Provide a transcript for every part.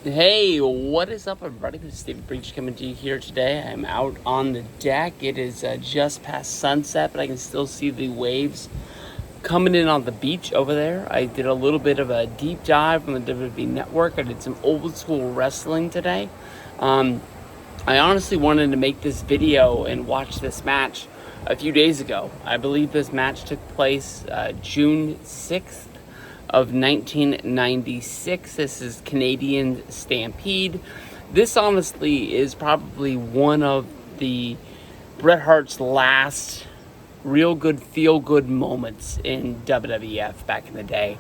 Hey, what is up, everybody? This is Steve Breach coming to you here today. I'm out on the deck. It is just past sunset, but I can still see the waves coming in on the beach over there. I did a little bit of a deep dive from the WWE Network. I did some old school wrestling today. I honestly wanted to make this video and watch this match a few days ago. I believe this match took place June 6th of 1996. This is Canadian Stampede. This honestly is probably one of the Bret Hart's last real good feel-good moments in WWF back in the day.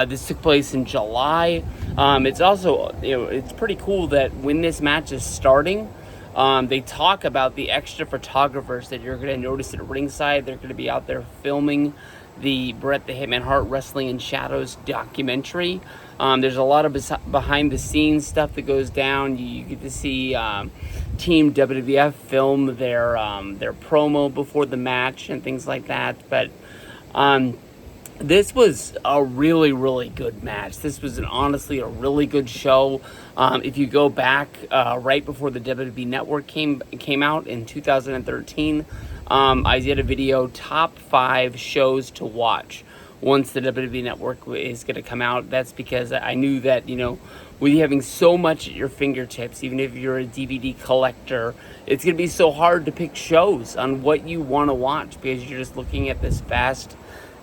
This took place in July. It's also, it's pretty cool that when this match is starting, they talk about the extra photographers that you're going to notice at ringside. They're going to be out there filming the Bret the Hitman Hart Wrestling in Shadows documentary. There's a lot of behind the scenes stuff that goes down. You get to see Team WWF film their promo before the match and things like that. But this was a really, really good match. This was honestly a really good show. If you go back right before the WWE Network came out in 2013, I did a video, top 5 shows to watch once the WWE Network is going to come out. That's because I knew that, with you having so much at your fingertips, even if you're a DVD collector, it's going to be so hard to pick shows on what you want to watch because you're just looking at this vast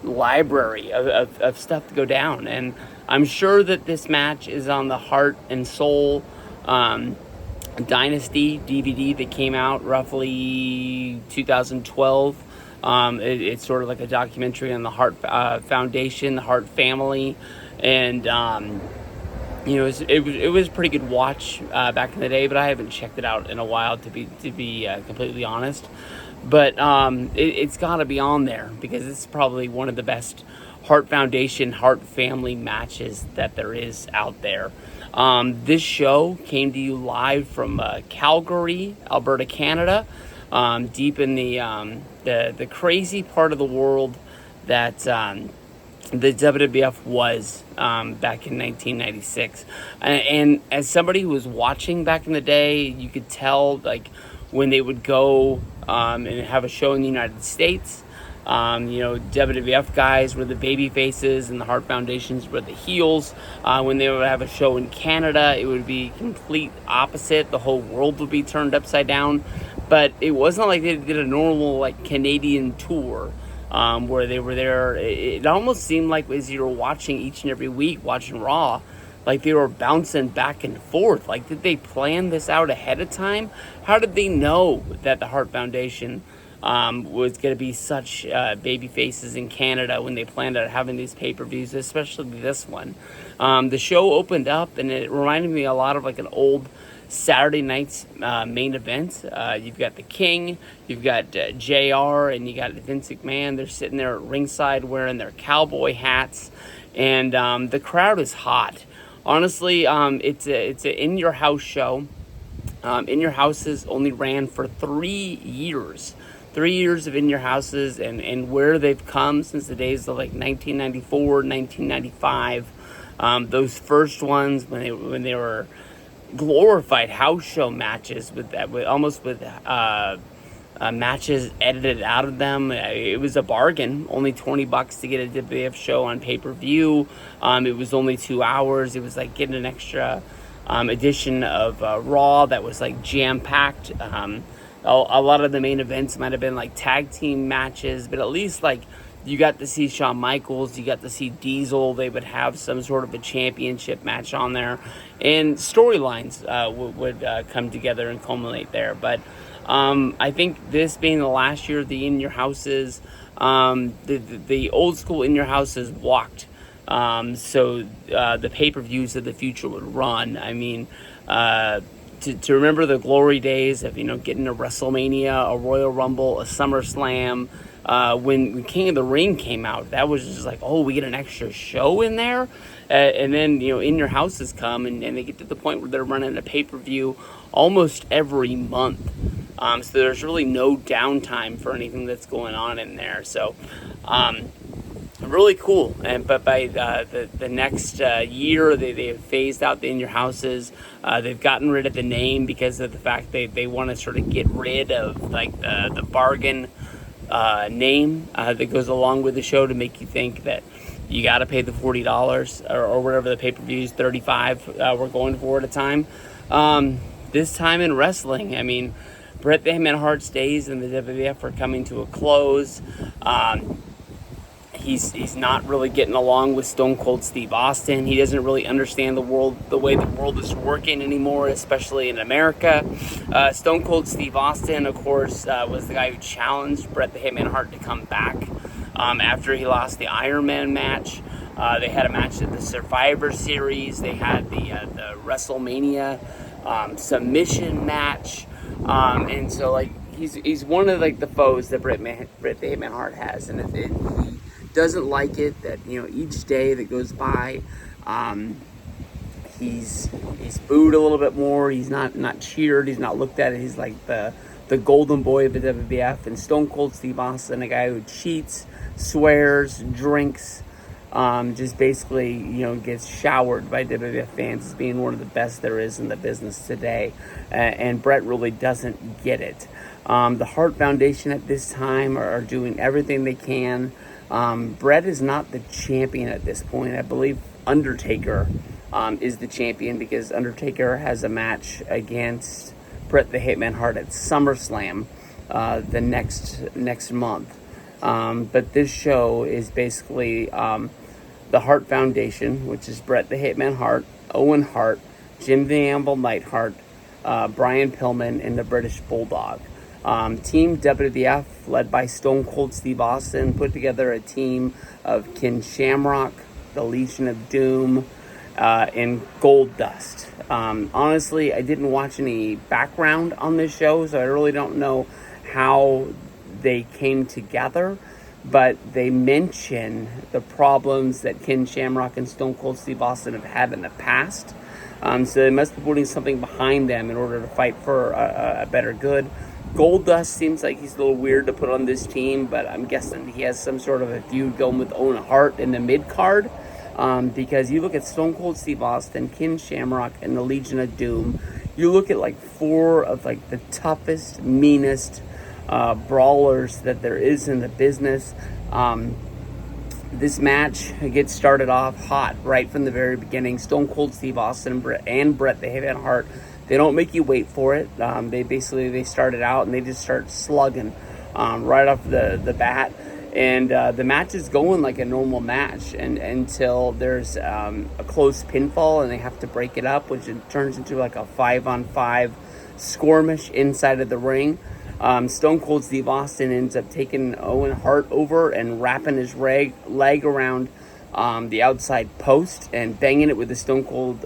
library of stuff to go down. And I'm sure that this match is on the Heart and Soul Dynasty DVD that came out roughly 2012. It's sort of like a documentary on the Hart Foundation, the Hart family, and it was a pretty good watch back in the day, but I haven't checked it out in a while to be completely honest. But it's got to be on there because it's probably one of the best Hart Foundation, Hart family matches that there is out there. This show came to you live from Calgary, Alberta, Canada, deep in the crazy part of the world that the WWF was back in 1996. And as somebody who was watching back in the day, you could tell like when they would go and have a show in the United States. WWF guys were the baby faces and the Hart Foundations were the heels. When they would have a show in Canada, it would be complete opposite. The whole world would be turned upside down. But it wasn't like they did a normal like Canadian tour where they were there. It almost seemed like as you were watching each and every week, watching Raw, like they were bouncing back and forth. Like, did they plan this out ahead of time? How did they know that the Hart Foundation was going to be such baby faces in Canada when they planned on having these pay-per-views, especially this one? The show opened up, and it reminded me a lot of like an old Saturday night's main event. You've got the King, you've got JR, and you got Vince McMahon. They're sitting there at ringside wearing their cowboy hats, and the crowd is hot. Honestly, it's an in-your-house show. In Your Houses only ran for 3 years. 3 years of In Your Houses, and where they've come since the days of like 1994, 1995. Those first ones when they were glorified house show matches with matches edited out of them. It was a bargain. Only $20 to get a WWF show on pay-per-view. It was only 2 hours. It was like getting an extra edition of Raw that was like jam-packed. A lot of the main events might have been like tag team matches, but at least like you got to see Shawn Michaels, you got to see Diesel. They would have some sort of a championship match on there, and storylines would come together and culminate there. But I think this being the last year of the In Your Houses, the old school In Your Houses walked. So the pay-per-views of the future would run. I mean, to remember the glory days of, getting a WrestleMania, a Royal Rumble, a SummerSlam. When King of the Ring came out, that was just like, oh, we get an extra show in there. And then, In Your Houses come, and they get to the point where they're running a pay-per-view almost every month. So there's really no downtime for anything that's going on in there. So really cool. But by the next year, they have phased out the in your houses. They've gotten rid of the name because of the fact they want to sort of get rid of like the bargain name that goes along with the show to make you think that you got to pay the $40 or whatever the pay-per-views, $35 we're going for at a time. This time in wrestling, I mean, Bret the Hitman Hart's days in the WWF are coming to a close. He's not really getting along with Stone Cold Steve Austin. He doesn't really understand the way the world is working anymore, especially in America. Stone Cold Steve Austin, of course, was the guy who challenged Bret the Hitman Hart to come back after he lost the Iron Man match. They had a match at the Survivor Series. They had the WrestleMania submission match, and so like he's one of like the foes that Bret the Hitman Hart has, and he doesn't like it that each day that goes by, he's booed a little bit more. He's not cheered. He's not looked at. He's like the golden boy of the WWF. And Stone Cold Steve Austin, a guy who cheats, swears, drinks, just basically gets showered by WWF fans as being one of the best there is in the business today. And Bret really doesn't get it. The Hart Foundation at this time are doing everything they can. Bret is not the champion at this point. I believe Undertaker is the champion because Undertaker has a match against Bret the Hitman Hart at SummerSlam the next month. But this show is basically the Hart Foundation, which is Bret the Hitman Hart, Owen Hart, Jim the Anvil Neidhart, Brian Pillman, and the British Bulldog. Team WWF, led by Stone Cold Steve Austin, put together a team of Ken Shamrock, the Legion of Doom, and Goldust. Honestly, I didn't watch any background on this show, so I really don't know how they came together, but they mention the problems that Ken Shamrock and Stone Cold Steve Austin have had in the past. So they must be putting something behind them in order to fight for a better good. Goldust seems like he's a little weird to put on this team, but I'm guessing he has some sort of a feud going with Owen Hart in the mid-card. Because you look at Stone Cold Steve Austin, Ken Shamrock, and the Legion of Doom, you look at like four of like the toughest, meanest brawlers that there is in the business. This match gets started off hot right from the very beginning. Stone Cold Steve Austin and Bret the Hitman Hart, they don't make you wait for it. They started out and they just start slugging right off the bat. And the match is going like a normal match until there's a close pinfall and they have to break it up, which it turns into like a 5-on-5 skirmish inside of the ring. Stone Cold Steve Austin ends up taking Owen Hart over and wrapping his leg around the outside post and banging it with a Stone Cold,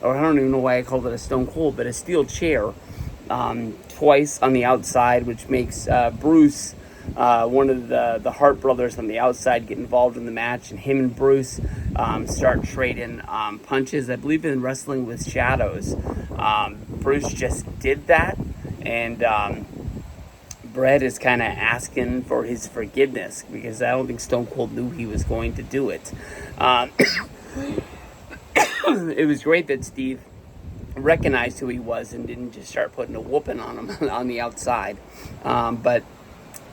or I don't even know why I called it a Stone Cold, but a steel chair twice on the outside, which makes Bruce, one of the Hart brothers on the outside, get involved in the match, and him and Bruce start trading punches. I believe in Wrestling with Shadows, Bruce just did that, and Bret is kind of asking for his forgiveness because I don't think Stone Cold knew he was going to do it. It was great that Steve recognized who he was and didn't just start putting a whooping on him on the outside. But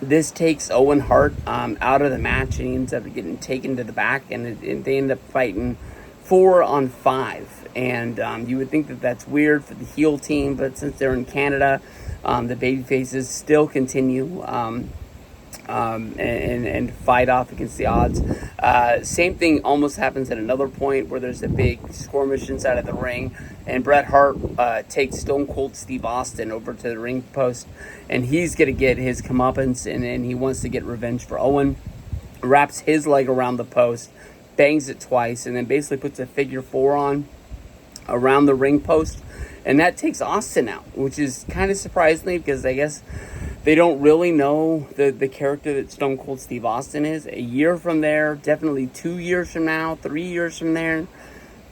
this takes Owen Hart out of the match, and he ends up getting taken to the back, and they end up fighting 4-on-5. And you would think that that's weird for the heel team, but since they're in Canada, the babyfaces still continue and fight off against the odds. Same thing almost happens at another point where there's a big skirmish inside of the ring, and Bret Hart takes Stone Cold Steve Austin over to the ring post, and he's going to get his comeuppance, and he wants to get revenge for Owen. Wraps his leg around the post, bangs it twice, and then basically puts a figure 4 on around the ring post, and that takes Austin out, which is kind of surprising because I guess they don't really know the character that Stone Cold Steve Austin is. A year from there, definitely 2 years from now, 3 years from there,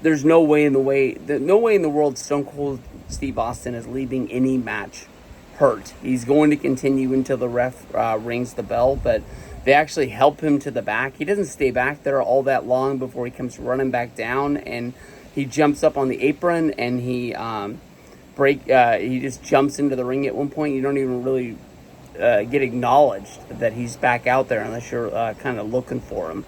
there's no way in the world Stone Cold Steve Austin is leaving any match hurt. He's going to continue until the ref rings the bell, but They actually help him to the back. He doesn't stay back there all that long before he comes running back down, and he jumps up on the apron, and he just jumps into the ring at one point. You don't even really get acknowledged that he's back out there unless you're kind of looking for him.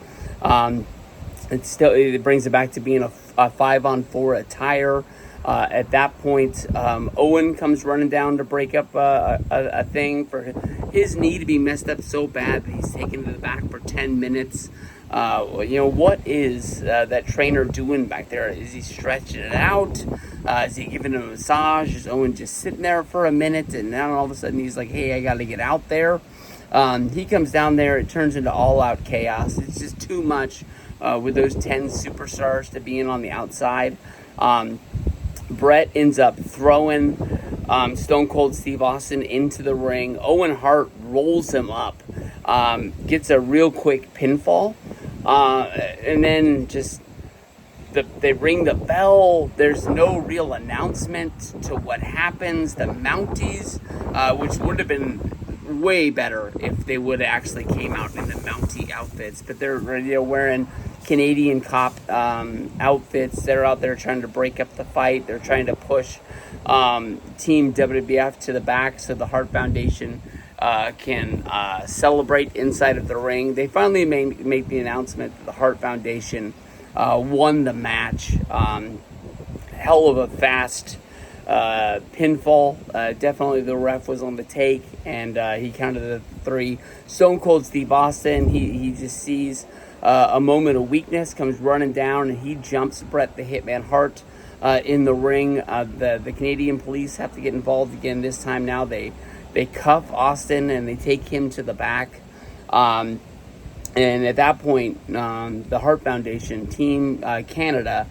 It brings it back to being a 5-on-4 attire. At that point, Owen comes running down to break up a thing for his knee to be messed up so bad that he's taken to the back for 10 minutes. What is that trainer doing back there? Is he stretching it out? Is he giving him a massage? Is Owen just sitting there for a minute, and then all of a sudden he's like, hey, I got to get out there? He comes down there. It turns into all-out chaos. It's just too much with those 10 superstars to be in on the outside. Brett ends up throwing Stone Cold Steve Austin into the ring. Owen Hart rolls him up, gets a real quick pinfall, and then just they ring the bell. There's no real announcement to what happens. The Mounties, which would have been way better if they would have actually came out in the Mountie outfits, but they're wearing Canadian cop outfits. They're out there trying to break up the fight. They're trying to push Team WWF to the back so the Hart Foundation can celebrate inside of the ring. They finally make the announcement that the Hart Foundation won the match. Hell of a fast pinfall. Definitely the ref was on the take, and he counted the 3. Stone Cold Steve Austin, he just sees a moment of weakness, comes running down, and he jumps Bret the Hitman Hart in the ring. The Canadian police have to get involved again. This time now they cuff Austin and they take him to the back. And at that point, the Hart Foundation, Team Canada,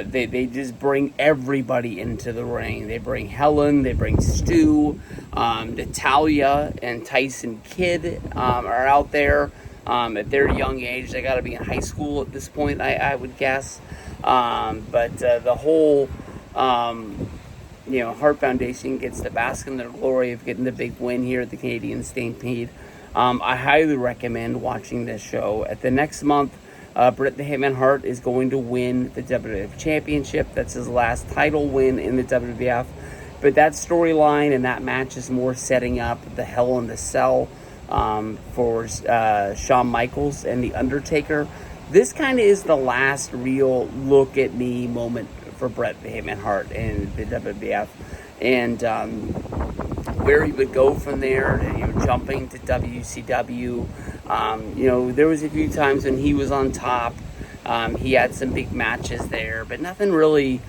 they just bring everybody into the ring. They bring Helen, they bring Stu, Natalia and Tyson Kidd are out there. At their young age, they got to be in high school at this point, I would guess. But the whole, Hart Foundation gets to bask in their glory of getting the big win here at the Canadian Stampede. I highly recommend watching this show. At the next month, Bret the Hitman Hart is going to win the WWF Championship. That's his last title win in the WWF. But that storyline and that match is more setting up the Hell in the Cell for Shawn Michaels and The Undertaker. This kind of is the last real look at me moment for Bret the Hitman Hart and the WWF, and where he would go from there, jumping to WCW. There was a few times when he was on top. He had some big matches there, but nothing really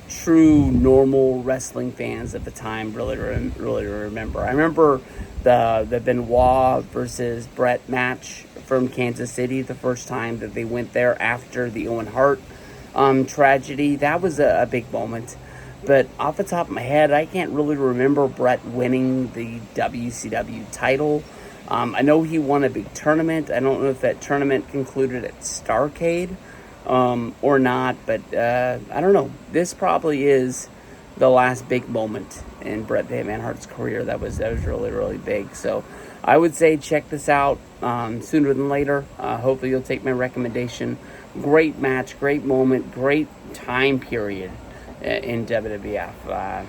true normal wrestling fans at the time really remember. I remember the Benoit versus Bret match from Kansas City, the first time that they went there after the Owen Hart tragedy. That was a big moment. But off the top of my head, I can't really remember Bret winning the WCW title. I know he won a big tournament. I don't know if that tournament concluded at Starrcade or not, but I don't know. This probably is the last big moment in Bret the Hitman Hart's career that was really, really big. So I would say check this out sooner than later. Hopefully you'll take my recommendation. Great match, great moment, great time period in WWF.